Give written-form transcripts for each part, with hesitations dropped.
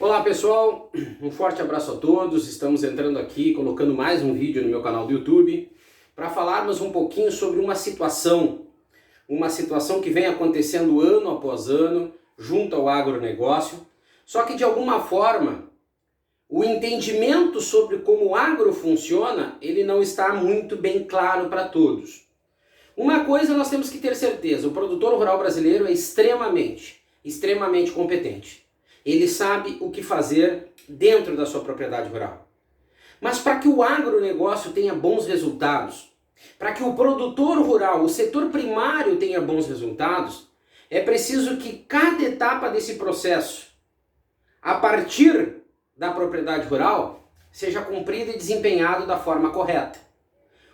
Olá pessoal, um forte abraço a todos. Estamos entrando aqui, colocando mais um vídeo no meu canal do YouTube para falarmos um pouquinho sobre uma situação que vem acontecendo ano após ano junto ao agronegócio, só que de alguma forma o entendimento sobre como o agro funciona, ele não está muito bem claro para todos. Uma coisa nós temos que ter certeza, o produtor rural brasileiro é extremamente competente. Ele sabe o que fazer dentro da sua propriedade rural. Mas para que o agronegócio tenha bons resultados, para que o produtor rural, o setor primário tenha bons resultados, é preciso que cada etapa desse processo, a partir da propriedade rural, seja cumprida e desempenhado da forma correta.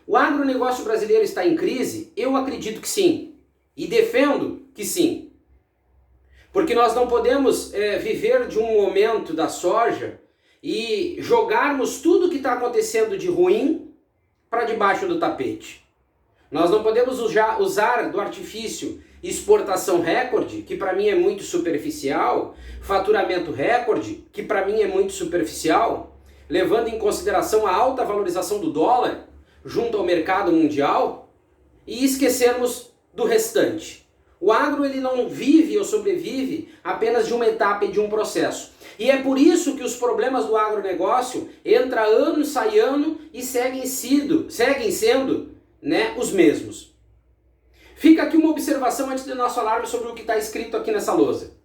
O agronegócio brasileiro está em crise? Eu acredito que sim. E defendo que sim. Porque nós não podemos viver de um momento da soja e jogarmos tudo que está acontecendo de ruim para debaixo do tapete. Nós não podemos usar do artifício exportação recorde, que para mim é muito superficial, faturamento recorde, que para mim é muito superficial, levando em consideração a alta valorização do dólar junto ao mercado mundial, e esquecermos do restante. O agro ele não vive ou sobrevive apenas de uma etapa e de um processo. E é por isso que os problemas do agronegócio entra ano, sai ano e seguem sendo os mesmos. Fica aqui uma observação antes de nós falarmos sobre o que está escrito aqui nessa lousa.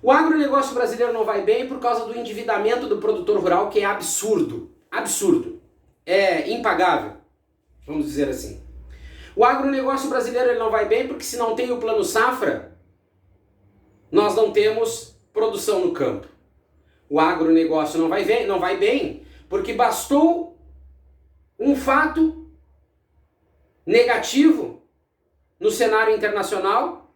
O agronegócio brasileiro não vai bem por causa do endividamento do produtor rural, que é absurdo. Absurdo. É impagável, vamos dizer assim. O agronegócio brasileiro ele não vai bem porque se não tem o plano safra, nós não temos produção no campo. O agronegócio não vai bem porque bastou um fato negativo no cenário internacional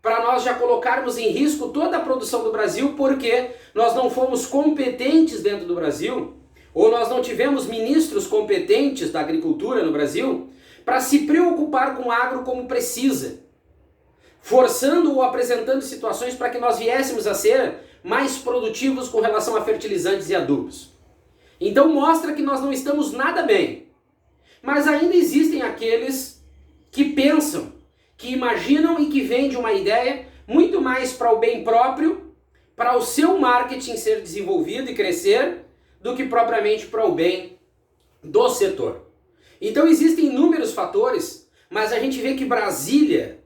para nós já colocarmos em risco toda a produção do Brasil, porque nós não fomos competentes dentro do Brasil, ou nós não tivemos ministros competentes da agricultura no Brasil para se preocupar com o agro como precisa, forçando ou apresentando situações para que nós viéssemos a ser mais produtivos com relação a fertilizantes e adubos. Então mostra que nós não estamos nada bem. Mas ainda existem aqueles que pensam, que imaginam e que vendem uma ideia muito mais para o bem próprio, para o seu marketing ser desenvolvido e crescer, do que propriamente para o bem do setor. Então existem inúmeros fatores, mas a gente vê que Brasília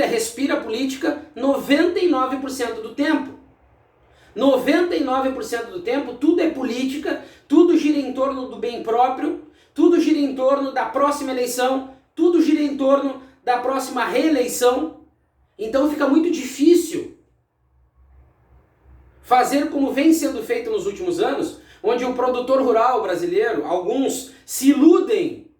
respira política 99% do tempo. 99% do tempo tudo é política, tudo gira em torno do bem próprio, tudo gira em torno da próxima eleição, tudo gira em torno da próxima reeleição. Então fica muito difícil fazer como vem sendo feito nos últimos anos, onde o produtor rural brasileiro, alguns se iludem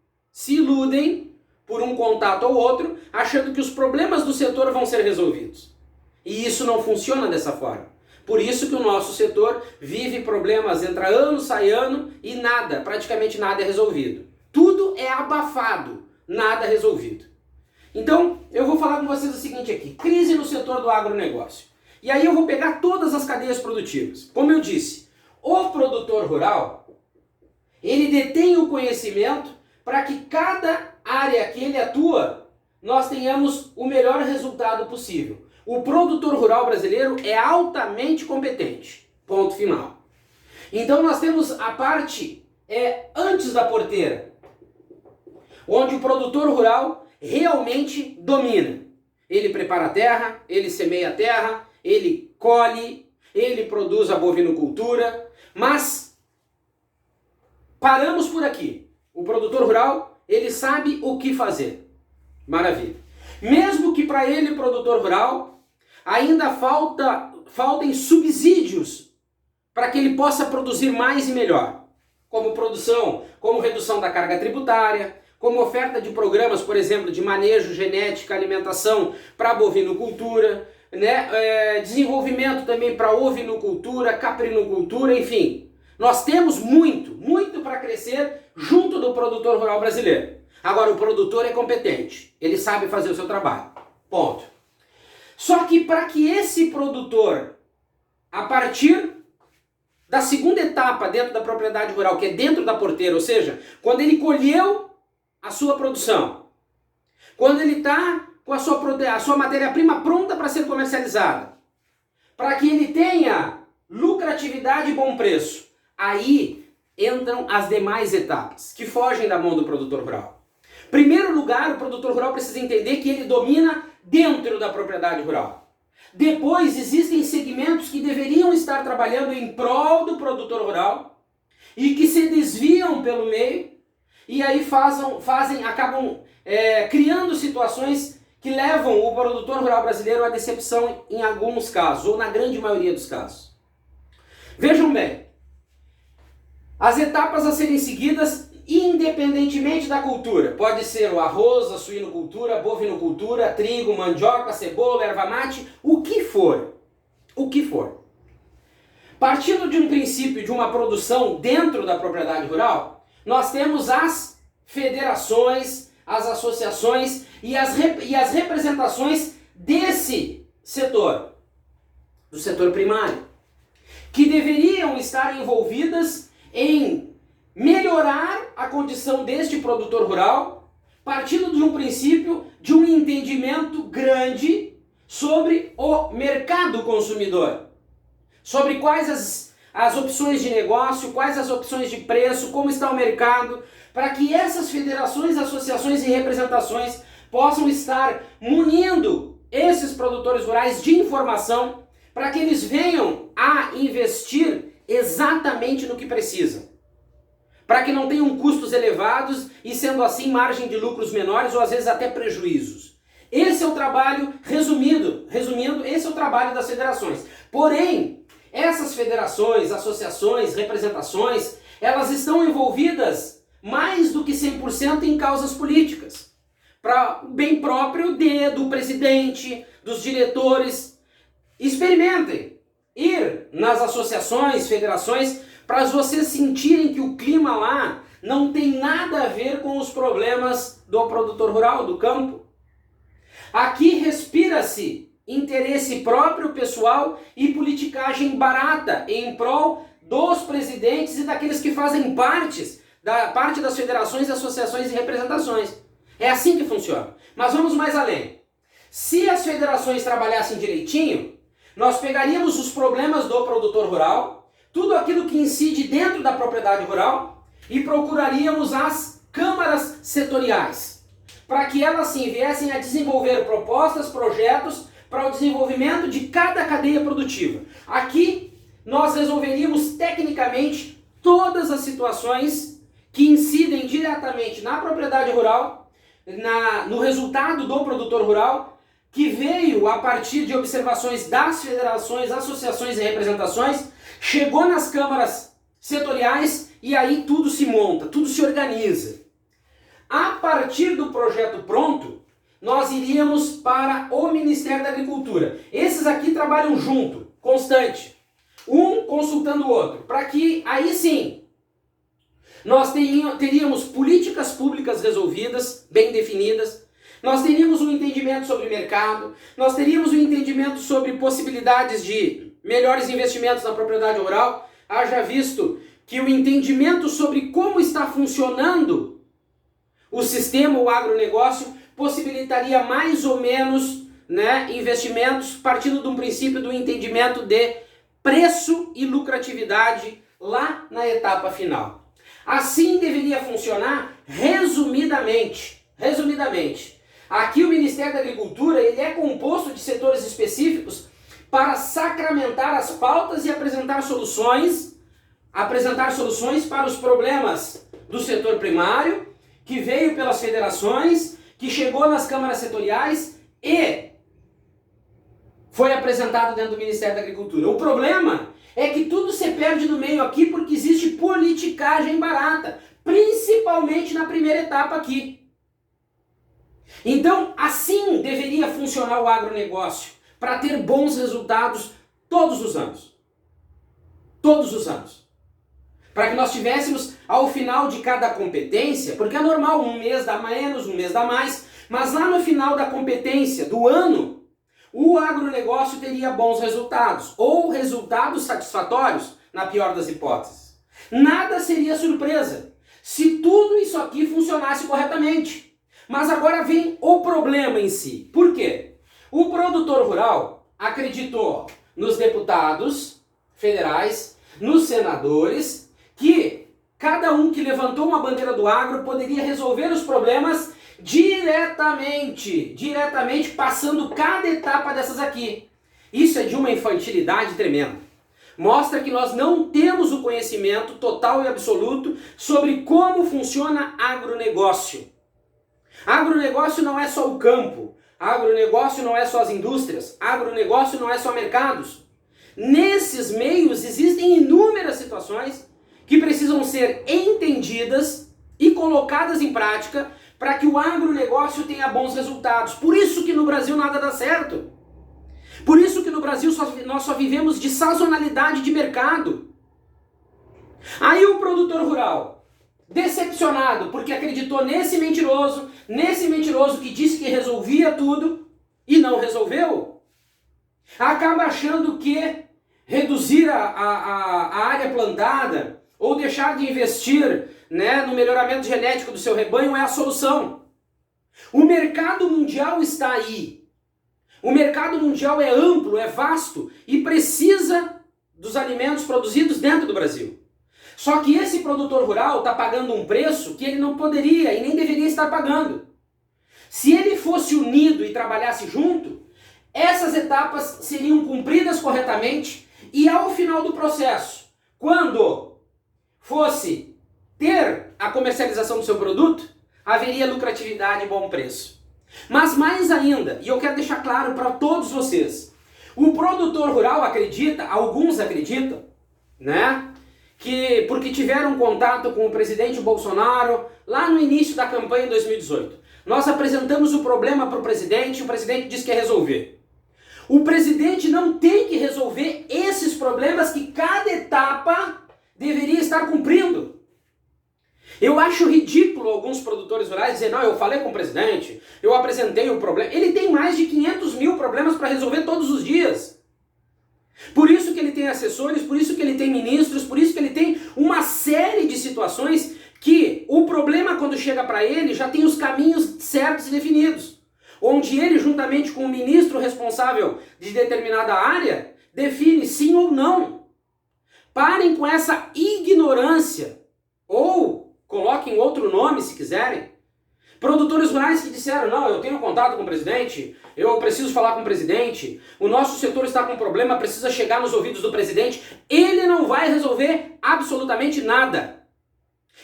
por um contato ou outro, achando que os problemas do setor vão ser resolvidos. E isso não funciona dessa forma. Por isso que o nosso setor vive problemas, entra ano, sai ano e praticamente nada é resolvido. Tudo é abafado, nada resolvido. Então, eu vou falar com vocês o seguinte aqui, crise no setor do agronegócio. E aí eu vou pegar todas as cadeias produtivas. Como eu disse, o produtor rural, ele detém o conhecimento para que cada área que ele atua, nós tenhamos o melhor resultado possível. O produtor rural brasileiro é altamente competente. Ponto final. Então nós temos a parte antes da porteira, onde o produtor rural realmente domina. Ele prepara a terra, ele semeia a terra, ele colhe, ele produz a bovinocultura, mas paramos por aqui. O produtor rural, ele sabe o que fazer. Maravilha. Mesmo que para ele, produtor rural, ainda faltem subsídios para que ele possa produzir mais e melhor. Como produção, como redução da carga tributária, como oferta de programas, por exemplo, de manejo, genética, alimentação para bovinocultura, desenvolvimento também para ovinocultura, caprinocultura, enfim. Nós temos muito para crescer junto do produtor rural brasileiro. Agora, o produtor é competente, ele sabe fazer o seu trabalho. Ponto. Só que para que esse produtor a partir da segunda etapa dentro da propriedade rural, que é dentro da porteira, ou seja, quando ele colheu a sua produção, quando ele está com a sua matéria-prima pronta para ser comercializada, para que ele tenha lucratividade e bom preço, aí entram as demais etapas, que fogem da mão do produtor rural. Primeiro lugar, o produtor rural precisa entender que ele domina dentro da propriedade rural. Depois, existem segmentos que deveriam estar trabalhando em prol do produtor rural e que se desviam pelo meio e aí acabam criando situações que levam o produtor rural brasileiro à decepção em alguns casos, ou na grande maioria dos casos. Vejam bem, as etapas a serem seguidas independentemente da cultura. Pode ser o arroz, a suinocultura, a bovinocultura, trigo, mandioca, cebola, erva mate, o que for. O que for. Partindo de um princípio de uma produção dentro da propriedade rural, nós temos as federações, as associações e as representações desse setor, do setor primário, que deveriam estar envolvidas em melhorar a condição deste produtor rural, partindo de um princípio de um entendimento grande sobre o mercado consumidor, sobre quais as opções de negócio, quais as opções de preço, como está o mercado, para que essas federações, associações e representações possam estar munindo esses produtores rurais de informação para que eles venham a investir exatamente no que precisam, para que não tenham custos elevados e, sendo assim, margem de lucros menores ou às vezes até prejuízos. Esse é o trabalho, resumindo, esse é o trabalho das federações. Porém, essas federações, associações, representações, elas estão envolvidas mais do que 100% em causas políticas, para o bem próprio do presidente, dos diretores. Experimentem ir nas associações, federações, para vocês sentirem que o clima lá não tem nada a ver com os problemas do produtor rural, do campo. Aqui respira-se interesse próprio, pessoal e politicagem barata em prol dos presidentes e daqueles que fazem parte das federações, associações e representações. É assim que funciona. Mas vamos mais além. Se as federações trabalhassem direitinho, nós pegaríamos os problemas do produtor rural, tudo aquilo que incide dentro da propriedade rural, e procuraríamos as câmaras setoriais, para que elas sim viessem a desenvolver propostas, projetos para o desenvolvimento de cada cadeia produtiva. Aqui nós resolveríamos tecnicamente todas as situações que incidem diretamente na propriedade rural, no resultado do produtor rural, que veio a partir de observações das federações, associações e representações, chegou nas câmaras setoriais e aí tudo se monta, tudo se organiza. A partir do projeto pronto, nós iríamos para o Ministério da Agricultura. Esses aqui trabalham junto, constante, um consultando o outro, para que aí sim nós teríamos políticas públicas resolvidas, bem definidas, nós teríamos um entendimento sobre mercado, nós teríamos um entendimento sobre possibilidades de melhores investimentos na propriedade rural, haja visto que o entendimento sobre como está funcionando o sistema, o agronegócio, possibilitaria mais ou menos, investimentos partindo de um princípio do entendimento de preço e lucratividade lá na etapa final. Assim deveria funcionar resumidamente. Aqui o Ministério da Agricultura ele é composto de setores específicos para sacramentar as pautas e apresentar soluções para os problemas do setor primário, que veio pelas federações, que chegou nas câmaras setoriais e foi apresentado dentro do Ministério da Agricultura. O problema é que tudo se perde no meio aqui porque existe politicagem barata, principalmente na primeira etapa aqui. Então, assim deveria funcionar o agronegócio, para ter bons resultados todos os anos. Todos os anos. Para que nós tivéssemos, ao final de cada competência, porque é normal, um mês dá menos, um mês dá mais, mas lá no final da competência, do ano, o agronegócio teria bons resultados, ou resultados satisfatórios, na pior das hipóteses. Nada seria surpresa se tudo isso aqui funcionasse corretamente. Mas agora vem o problema em si. Por quê? O produtor rural acreditou nos deputados federais, nos senadores, que cada um que levantou uma bandeira do agro poderia resolver os problemas diretamente passando cada etapa dessas aqui. Isso é de uma infantilidade tremenda. Mostra que nós não temos o conhecimento total e absoluto sobre como funciona agronegócio. Agronegócio não é só o campo, agronegócio não é só as indústrias, agronegócio não é só mercados. Nesses meios existem inúmeras situações que precisam ser entendidas e colocadas em prática para que o agronegócio tenha bons resultados. Por isso que no Brasil nada dá certo. Por isso que no Brasil nós só vivemos de sazonalidade de mercado. Aí o produtor rural, decepcionado porque acreditou nesse mentiroso que disse que resolvia tudo e não resolveu, acaba achando que reduzir a área plantada ou deixar de investir, no melhoramento genético do seu rebanho é a solução. O mercado mundial está aí. O mercado mundial é amplo, é vasto e precisa dos alimentos produzidos dentro do Brasil. Só que esse produtor rural está pagando um preço que ele não poderia e nem deveria estar pagando. Se ele fosse unido e trabalhasse junto, essas etapas seriam cumpridas corretamente e ao final do processo, quando fosse ter a comercialização do seu produto, haveria lucratividade e bom preço. Mas mais ainda, e eu quero deixar claro para todos vocês, o produtor rural acredita, alguns acreditam, que porque tiveram contato com o presidente Bolsonaro lá no início da campanha em 2018. Nós apresentamos o problema para o presidente disse que ia resolver. O presidente não tem que resolver esses problemas que cada etapa deveria estar cumprindo. Eu acho ridículo alguns produtores rurais dizer, não, eu falei com o presidente, eu apresentei o problema. Ele tem mais de 500 mil problemas para resolver todos os dias. Por isso que ele tem assessores, por isso que ele tem ministros, por isso que ele tem uma série de situações que o problema, quando chega para ele, já tem os caminhos certos e definidos. Onde ele, juntamente com o ministro responsável de determinada área, define sim ou não. Parem com essa ignorância, ou coloquem outro nome se quiserem. Produtores rurais que disseram, não, eu tenho contato com o presidente, eu preciso falar com o presidente, o nosso setor está com um problema, precisa chegar nos ouvidos do presidente. Ele não vai resolver absolutamente nada.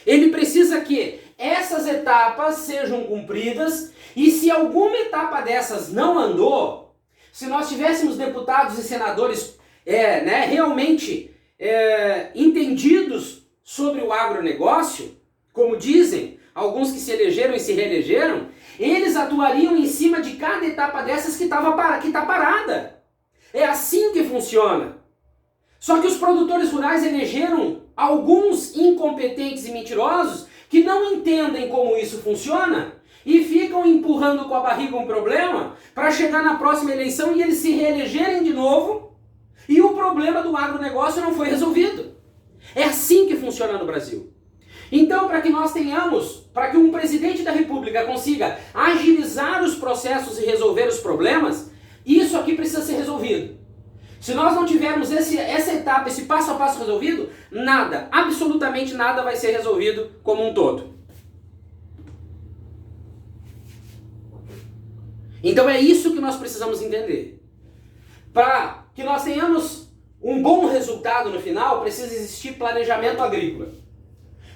Ele precisa que essas etapas sejam cumpridas e se alguma etapa dessas não andou, se nós tivéssemos deputados e senadores realmente entendidos sobre o agronegócio, como dizem alguns que se elegeram e se reelegeram, eles atuariam em cima de cada etapa dessas que está parada. É assim que funciona. Só que os produtores rurais elegeram alguns incompetentes e mentirosos que não entendem como isso funciona e ficam empurrando com a barriga um problema para chegar na próxima eleição e eles se reelegerem de novo e o problema do agronegócio não foi resolvido. É assim que funciona no Brasil. Então, para que um presidente da República consiga agilizar os processos e resolver os problemas, isso aqui precisa ser resolvido. Se nós não tivermos essa etapa, esse passo a passo resolvido, nada, absolutamente nada vai ser resolvido como um todo. Então é isso que nós precisamos entender. Para que nós tenhamos um bom resultado no final, precisa existir planejamento agrícola.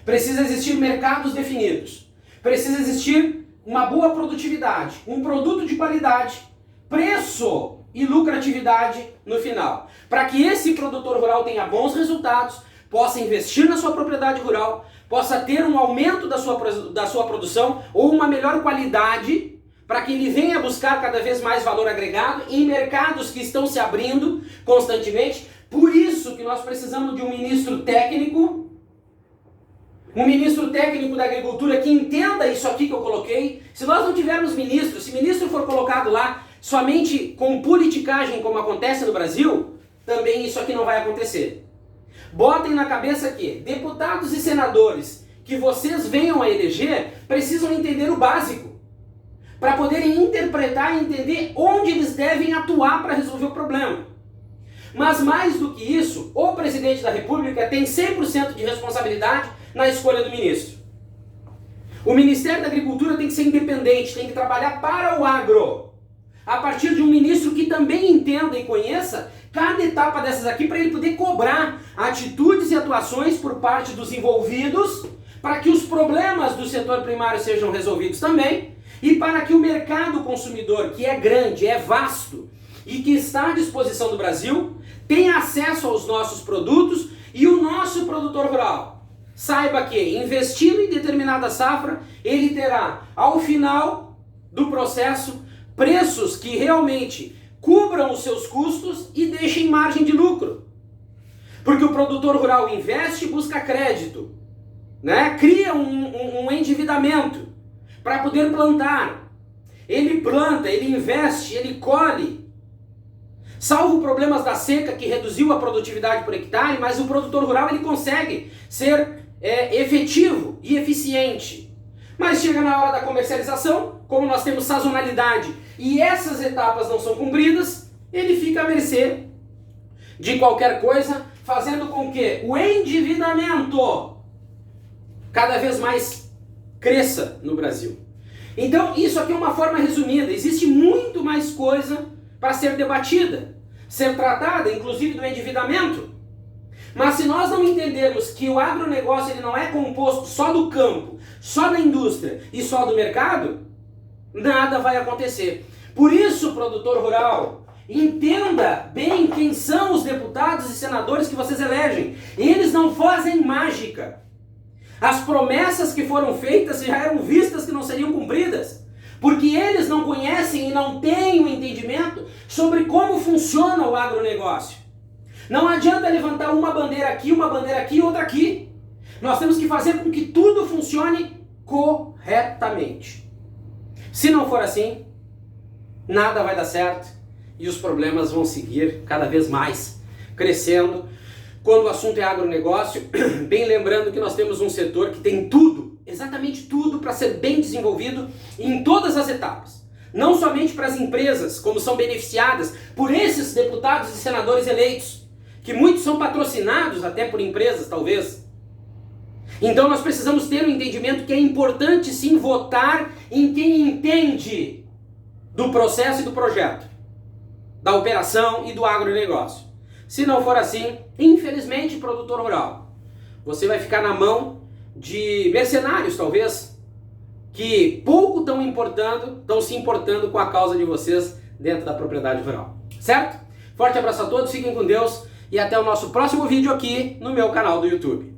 Precisa existir mercados definidos. Precisa existir uma boa produtividade, um produto de qualidade, preço e lucratividade no final. Para que esse produtor rural tenha bons resultados, possa investir na sua propriedade rural, possa ter um aumento da sua produção ou uma melhor qualidade, para que ele venha buscar cada vez mais valor agregado em mercados que estão se abrindo constantemente. Por isso que nós precisamos de um ministro técnico da agricultura que entenda isso aqui que eu coloquei. Se nós não tivermos ministro, se ministro for colocado lá somente com politicagem como acontece no Brasil, também isso aqui não vai acontecer. Botem na cabeça que deputados e senadores que vocês venham a eleger precisam entender o básico, para poderem interpretar e entender onde eles devem atuar para resolver o problema. Mas mais do que isso, o presidente da República tem 100% de responsabilidade na escolha do ministro. O Ministério da Agricultura tem que ser independente, tem que trabalhar para o agro, a partir de um ministro que também entenda e conheça cada etapa dessas aqui, para ele poder cobrar atitudes e atuações por parte dos envolvidos, para que os problemas do setor primário sejam resolvidos também, e para que o mercado consumidor, que é grande, é vasto, e que está à disposição do Brasil, tenha acesso aos nossos produtos, e o nosso produtor rural saiba que, investindo em determinada safra, ele terá, ao final do processo, preços que realmente cubram os seus custos e deixem margem de lucro. Porque o produtor rural investe e busca crédito, né? Cria um endividamento para poder plantar. Ele planta, ele investe, ele colhe. Salvo problemas da seca que reduziu a produtividade por hectare, mas o produtor rural ele consegue ser efetivo e eficiente. Mas chega na hora da comercialização, como nós temos sazonalidade e essas etapas não são cumpridas, ele fica à mercê de qualquer coisa, fazendo com que o endividamento cada vez mais cresça no Brasil. Então isso aqui é uma forma resumida, existe muito mais coisa para ser debatida, ser tratada, inclusive do endividamento. Mas se nós não entendermos que o agronegócio ele não é composto só do campo, só da indústria e só do mercado, nada vai acontecer. Por isso, produtor rural, entenda bem quem são os deputados e senadores que vocês elegem. Eles não fazem mágica. As promessas que foram feitas já eram vistas que não seriam cumpridas, porque eles não conhecem e não têm o entendimento sobre como funciona o agronegócio. Não adianta levantar uma bandeira aqui e outra aqui. Nós temos que fazer com que tudo funcione corretamente. Se não for assim, nada vai dar certo e os problemas vão seguir cada vez mais crescendo. Quando o assunto é agronegócio, bem lembrando que nós temos um setor que tem tudo, exatamente tudo, para ser bem desenvolvido em todas as etapas. Não somente para as empresas, como são beneficiadas por esses deputados e senadores eleitos, que muitos são patrocinados até por empresas, talvez. Então nós precisamos ter um entendimento que é importante sim votar em quem entende do processo e do projeto, da operação e do agronegócio. Se não for assim, infelizmente, produtor rural, você vai ficar na mão de mercenários, talvez, que pouco estão se importando com a causa de vocês dentro da propriedade rural. Certo? Forte abraço a todos, fiquem com Deus e até o nosso próximo vídeo aqui no meu canal do YouTube.